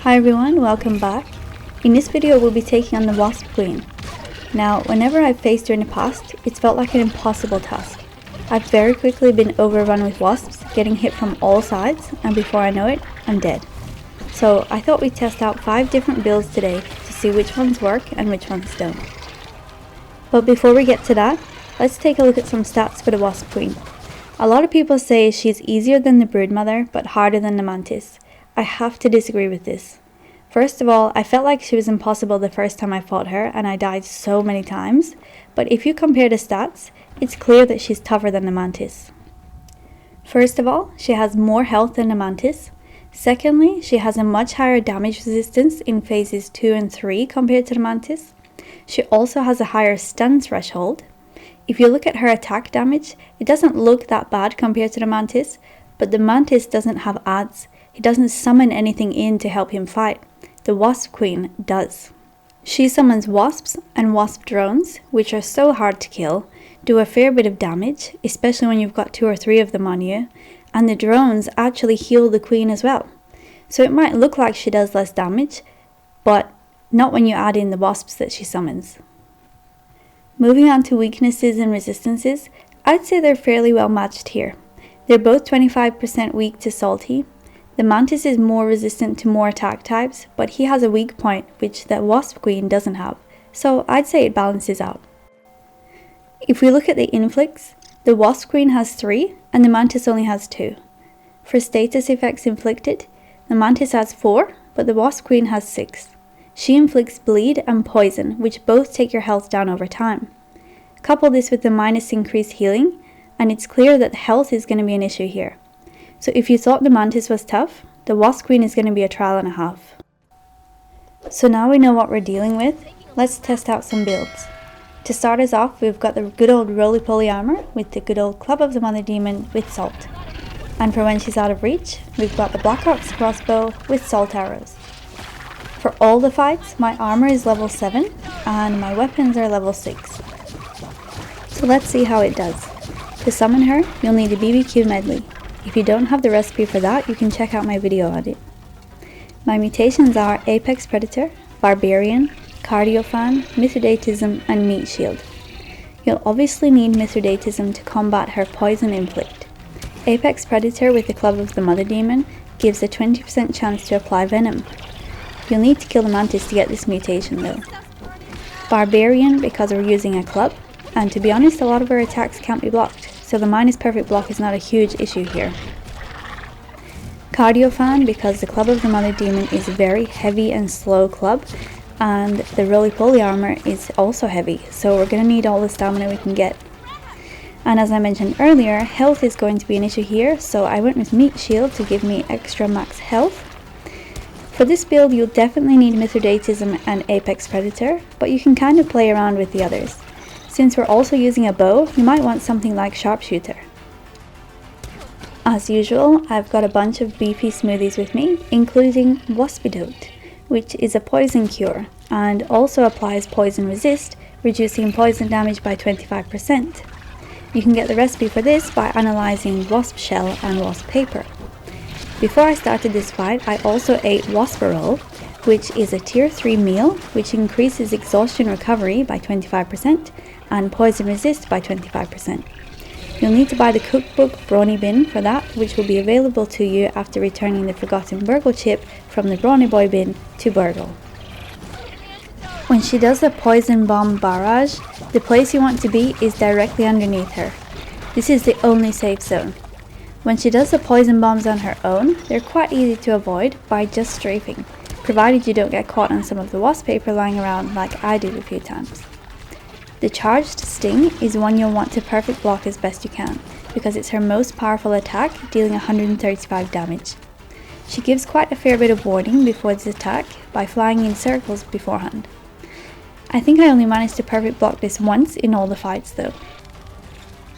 Hi everyone, welcome back. In this video we'll be taking on the Wasp Queen. Now, whenever I've faced her in the past, it's felt like an impossible task. I've very quickly been overrun with wasps, getting hit from all sides, and before I know it, I'm dead. So I thought we'd test out 5 different builds today to see which ones work and which ones don't. But before we get to that, let's take a look at some stats for the Wasp Queen. A lot of people say she's easier than the Broodmother, but harder than the Mantis. I have to disagree with this. First of all, I felt like she was impossible the first time I fought her, and I died so many times. But if you compare the stats, it's clear that she's tougher than the Mantis. First of all, she has more health than the Mantis. Secondly, she has a much higher damage resistance in phases 2 and 3 compared to the Mantis. She also has a higher stun threshold. If you look at her attack damage, it doesn't look that bad compared to the Mantis, but the Mantis doesn't have adds. He doesn't summon anything in to help him fight. The Wasp Queen does. She summons wasps and wasp drones, which are so hard to kill, do a fair bit of damage, especially when you've got 2 or 3 of them on you, and the drones actually heal the queen as well. So it might look like she does less damage, but not when you add in the wasps that she summons. Moving on to weaknesses and resistances, I'd say they're fairly well matched here. They're both 25% weak to salty. The Mantis is more resistant to more attack types, but he has a weak point which the Wasp Queen doesn't have, so I'd say it balances out. If we look at the inflicts, the Wasp Queen has 3 and the Mantis only has 2. For status effects inflicted, the Mantis has 4, but the Wasp Queen has 6. She inflicts bleed and poison, which both take your health down over time. Couple this with the minus increased healing, and it's clear that health is going to be an issue here. So if you thought the Mantis was tough, the Wasp Queen is going to be a trial and a half. So now we know what we're dealing with, let's test out some builds. To start us off, we've got the good old roly-poly armor with the good old Club of the Mother Demon with salt. And for when she's out of reach, we've got the Black Ox crossbow with salt arrows. For all the fights, my armor is level 7 and my weapons are level 6. So let's see how it does. To summon her, you'll need a BBQ medley. If you don't have the recipe for that, you can check out my video on it. My mutations are Apex Predator, Barbarian, Cardiofan, Mithridatism, and Meat Shield. You'll obviously need Mithridatism to combat her Poison Inflict. Apex Predator with the Club of the Mother Demon gives a 20% chance to apply Venom. You'll need to kill the Mantis to get this mutation though. Barbarian because we're using a club, and to be honest, a lot of her attacks can't be blocked, so the minus perfect block is not a huge issue here. Cardiofan because the Club of the Mother Demon is a very heavy and slow club, and the roly-poly armor is also heavy, so we're going to need all the stamina we can get. And as I mentioned earlier, health is going to be an issue here, so I went with Meat Shield to give me extra max health. For this build you'll definitely need Mithridatism and Apex Predator, but you can kind of play around with the others. Since we're also using a bow, you might want something like Sharpshooter. As usual, I've got a bunch of beefy smoothies with me, including Waspidote, which is a poison cure, and also applies poison resist, reducing poison damage by 25%. You can get the recipe for this by analysing wasp shell and wasp paper. Before I started this fight, I also ate Wasparol, which is a tier 3 meal, which increases exhaustion recovery by 25% and poison resist by 25%. You'll need to buy the cookbook Brawny Bin for that, which will be available to you after returning the forgotten Burgle chip from the Brawny Boy bin to Burgle. When she does a poison bomb barrage, the place you want to be is directly underneath her. This is the only safe zone. When she does the poison bombs on her own, they're quite easy to avoid by just strafing, provided you don't get caught on some of the wasp paper lying around like I did a few times. The charged sting is one you'll want to perfect block as best you can, because it's her most powerful attack, dealing 135 damage. She gives quite a fair bit of warning before this attack by flying in circles beforehand. I think I only managed to perfect block this once in all the fights though.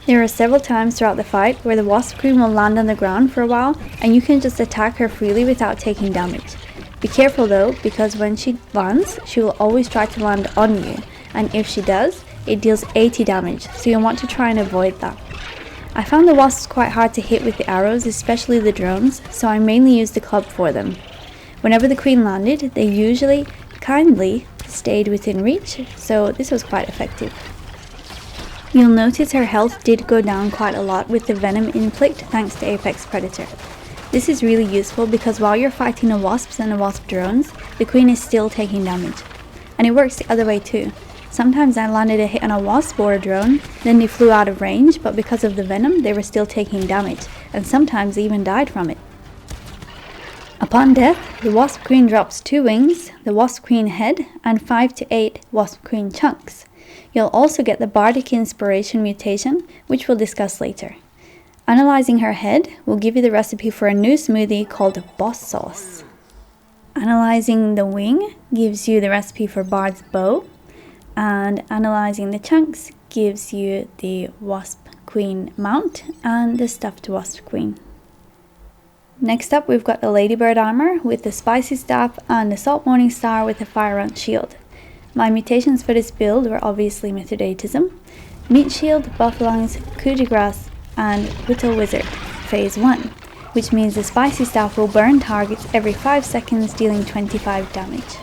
There are several times throughout the fight where the Wasp Queen will land on the ground for a while and you can just attack her freely without taking damage. Be careful though, because when she lands, she will always try to land on you, and if she does, it deals 80 damage, so you'll want to try and avoid that. I found the wasps quite hard to hit with the arrows, especially the drones, so I mainly used the club for them. Whenever the queen landed, they usually kindly stayed within reach, so this was quite effective. You'll notice her health did go down quite a lot with the venom inflict thanks to Apex Predator. This is really useful because while you're fighting the wasps and the wasp drones, the queen is still taking damage. And it works the other way too. Sometimes I landed a hit on a wasp or a drone, then they flew out of range, but because of the venom they were still taking damage, and sometimes they even died from it. Upon death, the Wasp Queen drops 2 wings, the Wasp Queen head, and 5 to 8 Wasp Queen chunks. You'll also get the Bardic Inspiration mutation, which we'll discuss later. Analyzing her head will give you the recipe for a new smoothie called Boss Sauce. Analyzing the wing gives you the recipe for Bard's Bow, and analyzing the chunks gives you the Wasp Queen mount and the stuffed Wasp Queen. Next up, we've got the Ladybird armor with the Spicy Staff and the Salt Morning Star with the Fire Ant Shield. My mutations for this build were obviously Mithridatism, Meat Shield, Buff Lungs, Coup de Grace, and Little Wizard, Phase 1, which means the Spicy Staff will burn targets every 5 seconds, dealing 25 damage.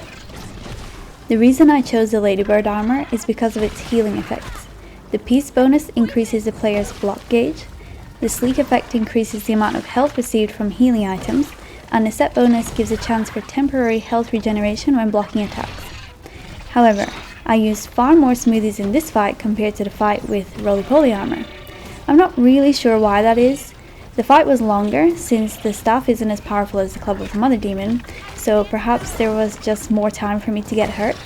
The reason I chose the Ladybird armor is because of its healing effects. The Peace bonus increases the player's block gauge, the Sleek effect increases the amount of health received from healing items, and the Set bonus gives a chance for temporary health regeneration when blocking attacks. However, I used far more smoothies in this fight compared to the fight with Roly-Poly armor. I'm not really sure why that is. The fight was longer since the staff isn't as powerful as the Club of the Mother Demon, so perhaps there was just more time for me to get hurt.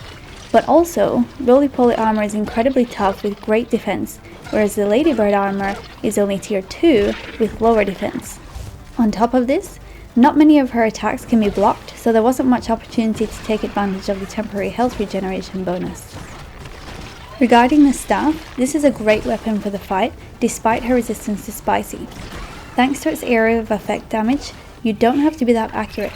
But also, Roly-Poly armor is incredibly tough with great defense, whereas the Ladybird armor is only tier 2 with lower defense. On top of this, not many of her attacks can be blocked, so there wasn't much opportunity to take advantage of the temporary health regeneration bonus. Regarding the staff, this is a great weapon for the fight, despite her resistance to spicy. Thanks to its area of effect damage, you don't have to be that accurate.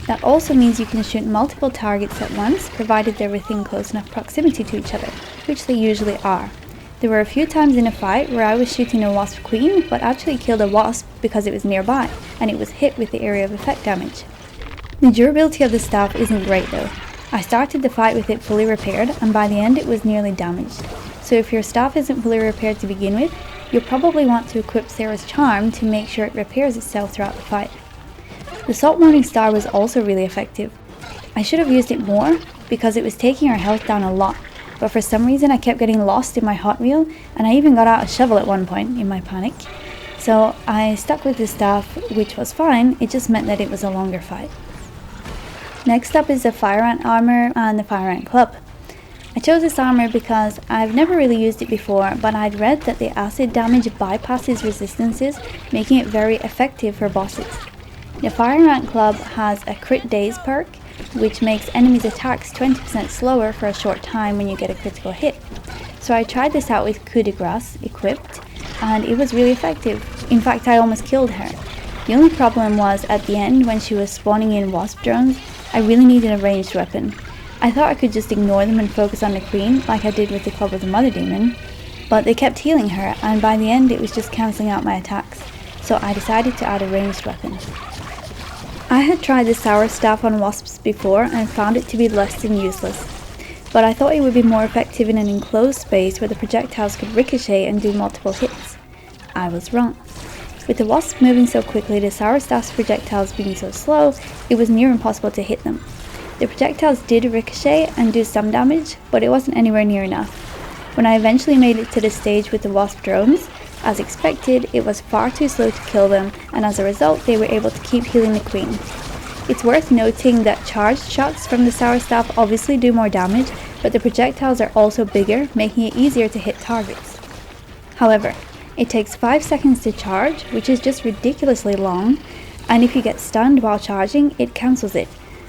That also means you can shoot multiple targets at once, provided they're within close enough proximity to each other, which they usually are. There were a few times in a fight where I was shooting a Wasp Queen, but actually killed a Wasp because it was nearby, and it was hit with the area of effect damage. The durability of the staff isn't great though. I started the fight with it fully repaired, and by the end it was nearly damaged. So if your staff isn't fully repaired to begin with, you'll probably want to equip Sarah's Charm to make sure it repairs itself throughout the fight. The Salt Morning Star was also really effective. I should have used it more because it was taking her health down a lot, but for some reason I kept getting lost in my Hot Wheel, and I even got out a shovel at one point in my panic. So I stuck with the staff, which was fine, it just meant that it was a longer fight. Next up is the Fire Ant armor and the Fire Ant Club. I chose this armor because I've never really used it before, but I'd read that the acid damage bypasses resistances, making it very effective for bosses. The Fire Ant Club has a Crit Daze perk, which makes enemies' attacks 20% slower for a short time when you get a critical hit. So I tried this out with Coup de Grace equipped, and it was really effective. In fact, I almost killed her. The only problem was at the end when she was spawning in wasp drones, I really needed a ranged weapon. I thought I could just ignore them and focus on the queen like I did with the Club of the Mother Demon, but they kept healing her, and by the end it was just cancelling out my attacks, so I decided to add a ranged weapon. I had tried the Sour Staff on wasps before and found it to be less than useless, but I thought it would be more effective in an enclosed space where the projectiles could ricochet and do multiple hits. I was wrong. With the wasps moving so quickly, the Sour Staff's projectiles being so slow, it was near impossible to hit them. The projectiles did ricochet and do some damage, but it wasn't anywhere near enough. When I eventually made it to the stage with the wasp drones, as expected, it was far too slow to kill them, and as a result they were able to keep healing the queen. It's worth noting that charged shots from the Sour Staff obviously do more damage, but the projectiles are also bigger, making it easier to hit targets. However, it takes 5 seconds to charge, which is just ridiculously long, and if you get stunned while charging, it cancels it.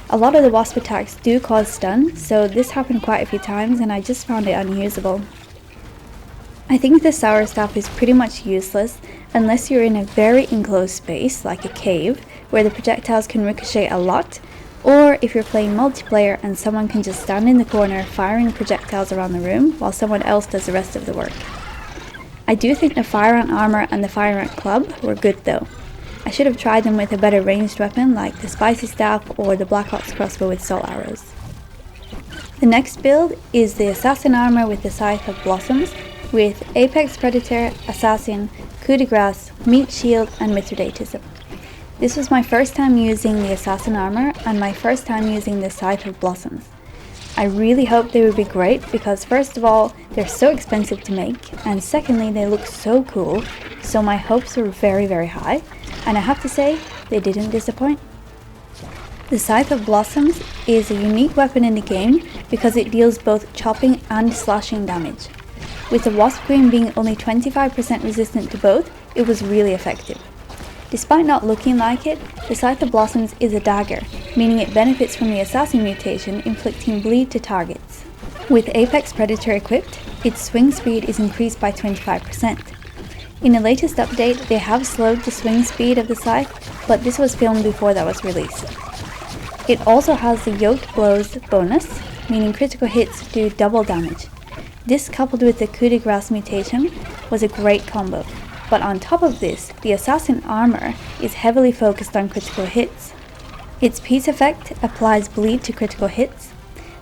A lot of the wasp attacks do cause stun, so this happened quite a few times and I just found it unusable. I think the Sour Staff is pretty much useless unless you're in a very enclosed space, like a cave, where the projectiles can ricochet a lot, or if you're playing multiplayer and someone can just stand in the corner firing projectiles around the room while someone else does the rest of the work. I do think the Fire Ant armor and the Fire Ant Club were good though. I should have tried them with a better ranged weapon like the spicy staff or the Black Ops crossbow with soul arrows. The next build is the assassin armor with the Scythe of Blossoms with Apex Predator, Assassin, Coup de Grace, Meat Shield and Mithridatism. This was my first time using the assassin armor and my first time using the Scythe of Blossoms. I really hoped they would be great because first of all, they're so expensive to make, and secondly, they look so cool, so my hopes were very high, and I have to say, they didn't disappoint. The Scythe of Blossoms is a unique weapon in the game because it deals both chopping and slashing damage. With the Wasp Queen being only 25% resistant to both, it was really effective. Despite not looking like it, the Scythe of Blossoms is a dagger, meaning it benefits from the Assassin mutation, inflicting bleed to targets. With Apex Predator equipped, its swing speed is increased by 25%. In the latest update, they have slowed the swing speed of the Scythe, but this was filmed before that was released. It also has the Yoked Blows bonus, meaning critical hits do double damage. This coupled with the Coup de Grace mutation was a great combo. But on top of this, the assassin armor is heavily focused on critical hits. Its piece effect applies bleed to critical hits.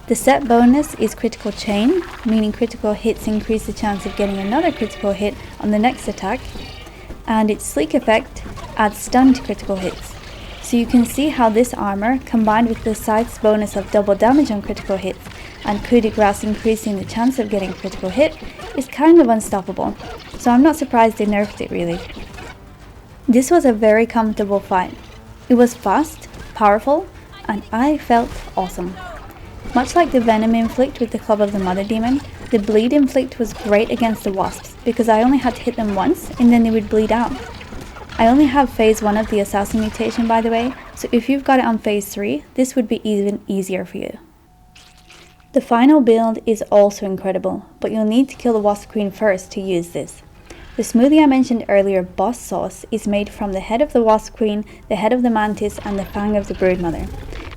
The set bonus is critical chain, meaning critical hits increase the chance of getting another critical hit on the next attack. And its sleek effect adds stun to critical hits. So you can see how this armor, combined with the Scythe's bonus of double damage on critical hits, and Coup de Grace increasing the chance of getting a critical hit, is kind of unstoppable. So I'm not surprised they nerfed it really. This was a very comfortable fight. It was fast, powerful, and I felt awesome. Much like the Venom Inflict with the Club of the Mother Demon, the Bleed Inflict was great against the Wasps because I only had to hit them once and then they would bleed out. I only have phase 1 of the Assassin mutation by the way, so if you've got it on phase 3, this would be even easier for you. The final build is also incredible, but you'll need to kill the Wasp Queen first to use this. The smoothie I mentioned earlier, Boss Sauce, is made from the head of the Wasp Queen, the head of the Mantis, and the fang of the Broodmother.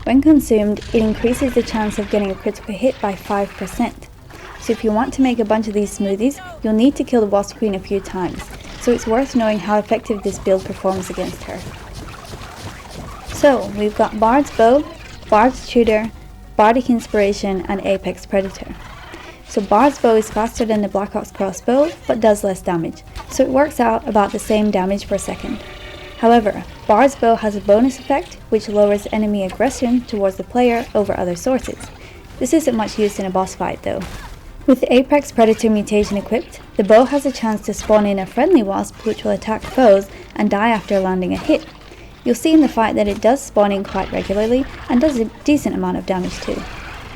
When consumed, it increases the chance of getting a critical hit by 5%. So if you want to make a bunch of these smoothies, you'll need to kill the Wasp Queen a few times, so it's worth knowing how effective this build performs against her. So, we've got Bard's Bow, Bard's Tutor, Bardic Inspiration, and Apex Predator. So Bard's Bow is faster than the Black Ops crossbow, but does less damage, so it works out about the same damage per second. However, Bard's Bow has a bonus effect, which lowers enemy aggression towards the player over other sources. This isn't much used in a boss fight though. With the Apex Predator mutation equipped, the bow has a chance to spawn in a friendly wasp which will attack foes and die after landing a hit. You'll see in the fight that it does spawn in quite regularly and does a decent amount of damage too.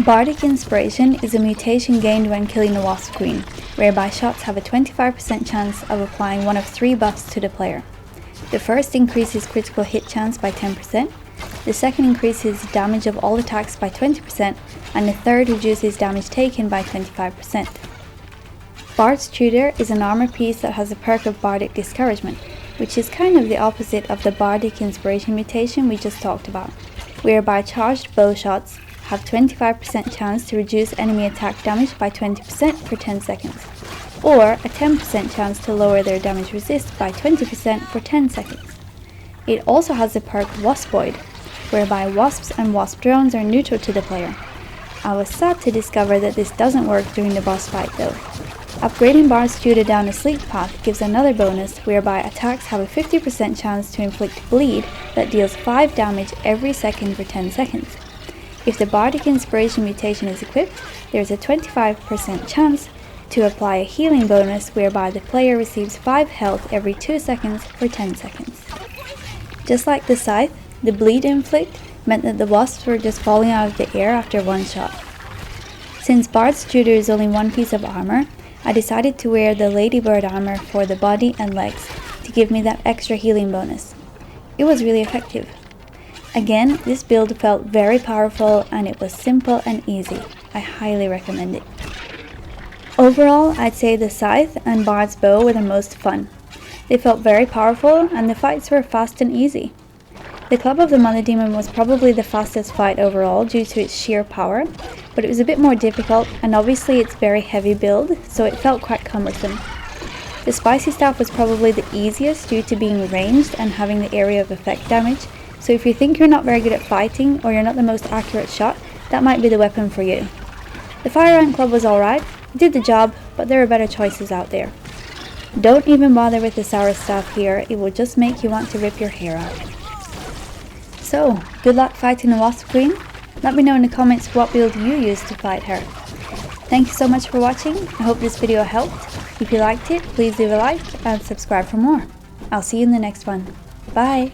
Bardic Inspiration is a mutation gained when killing the Wasp Queen, whereby shots have a 25% chance of applying one of 3 buffs to the player. The first increases critical hit chance by 10%, the second increases damage of all attacks by 20%, and the third reduces damage taken by 25%. Bard's Tutor is an armor piece that has a perk of Bardic Discouragement, which is kind of the opposite of the Bardic Inspiration mutation we just talked about, whereby charged bow shots have 25% chance to reduce enemy attack damage by 20% for 10 seconds, or a 10% chance to lower their damage resist by 20% for 10 seconds. It also has the perk Waspoid, whereby wasps and wasp drones are neutral to the player. I was sad to discover that this doesn't work during the boss fight though. Upgrading Bard's Tutor down a sleek path gives another bonus whereby attacks have a 50% chance to inflict bleed that deals 5 damage every second for 10 seconds. If the Bardic Inspiration mutation is equipped, there is a 25% chance to apply a healing bonus whereby the player receives 5 health every 2 seconds for 10 seconds. Just like the Scythe, the Bleed Inflict meant that the wasps were just falling out of the air after one shot. Since Bard's Tutor is only one piece of armor, I decided to wear the Ladybird armor for the body and legs to give me that extra healing bonus. It was really effective. Again, this build felt very powerful and it was simple and easy. I highly recommend it. Overall, I'd say the Scythe and Bard's Bow were the most fun. They felt very powerful and the fights were fast and easy. The Club of the Mother Demon was probably the fastest fight overall due to its sheer power, but it was a bit more difficult and obviously it's very heavy build, so it felt quite cumbersome. The spicy staff was probably the easiest due to being ranged and having the area of effect damage, so if you think you're not very good at fighting or you're not the most accurate shot, that might be the weapon for you. The fire ant club was alright, it did the job, but there are better choices out there. Don't even bother with the sour staff here, it will just make you want to rip your hair out. So, good luck fighting the Wasp Queen. Let me know in the comments what build you used to fight her. Thank you so much for watching, I hope this video helped. If you liked it, please leave a like and subscribe for more. I'll see you in the next one. Bye!